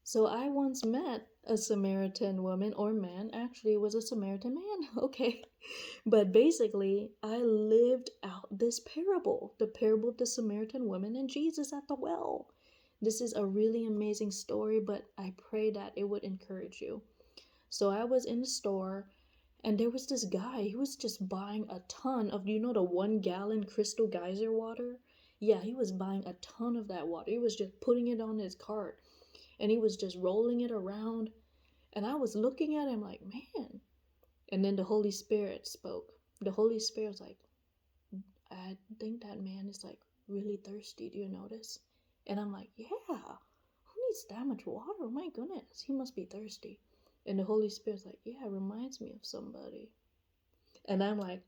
So I once met a Samaritan woman or man. Actually, it was a Samaritan man. Okay. But basically, I lived out this parable, the parable of the Samaritan woman and Jesus at the well. This is a really amazing story, but I pray that it would encourage you. So I was in the store and there was this guy. He was just buying a ton of, the 1 gallon Crystal Geyser water? Yeah, he was buying a ton of that water. He was just putting it on his cart and he was just rolling it around. And I was looking at him like, man. And then the Holy Spirit spoke. The Holy Spirit was like, I think that man is like really thirsty. Do you notice? And I'm like, yeah. Who needs that much water? Oh my goodness. He must be thirsty. And the Holy Spirit's like, yeah, it reminds me of somebody. And I'm like,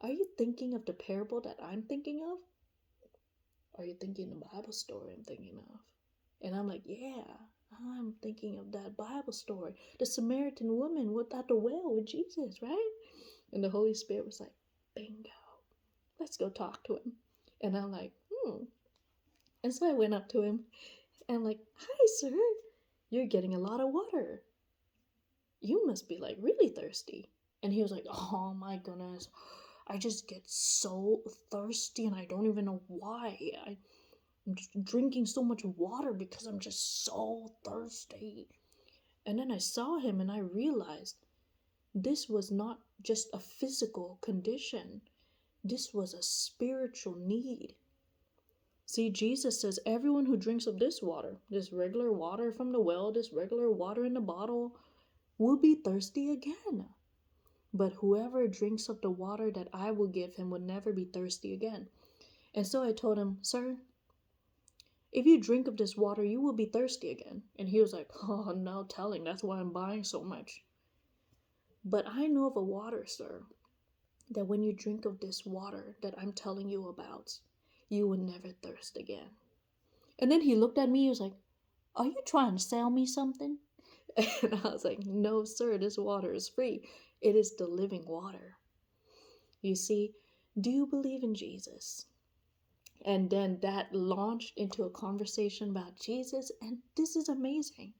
are you thinking of the parable that I'm thinking of? Are you thinking the Bible story I'm thinking of? And I'm like, yeah, I'm thinking of that Bible story. The Samaritan woman at the well with Jesus, right? And the Holy Spirit was like, bingo, let's go talk to him. And I'm like, hmm. And so I went up to him and I'm like, hi, sir, you're getting a lot of water. You must be like really thirsty. And he was like, oh my goodness, I just get so thirsty and I don't even know why. I'm just drinking so much water because I'm just so thirsty. And then I saw him and I realized this was not just a physical condition, this was a spiritual need. See, Jesus says everyone who drinks of this water, this regular water from the well, this regular water in the bottle, will be thirsty again. But whoever drinks of the water that I will give him will never be thirsty again. And so I told him, sir, if you drink of this water, you will be thirsty again. And he was like, oh, no telling. That's why I'm buying so much. But I know of a water, sir, that when you drink of this water that I'm telling you about, you will never thirst again. And then he looked at me, he was like, are you trying to sell me something? And I was like, no, sir, this water is free. It is the living water. You see, do you believe in Jesus? And then that launched into a conversation about Jesus, and this is amazing.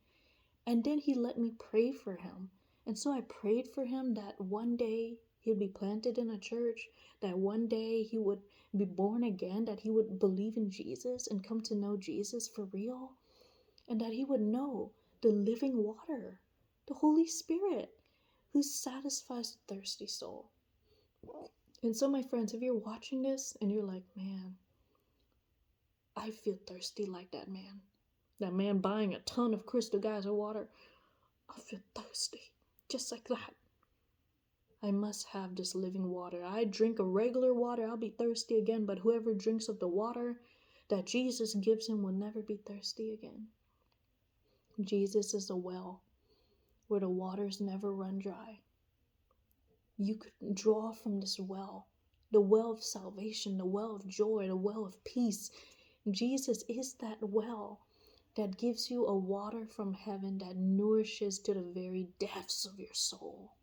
And then he let me pray for him. And so I prayed for him that one day he'd be planted in a church, that one day he would be born again, that he would believe in Jesus and come to know Jesus for real, and that he would know the living water, the Holy Spirit, who satisfies the thirsty soul. And so, my friends, if you're watching this and you're like, man, I feel thirsty like that man buying a ton of Crystal Geyser water, I feel thirsty, just like that. I must have this living water. I drink a regular water, I'll be thirsty again, but whoever drinks of the water that Jesus gives him will never be thirsty again. Jesus is a well where the waters never run dry. You could draw from this well, the well of salvation, the well of joy, the well of peace. Jesus is that well that gives you a water from heaven that nourishes to the very depths of your soul.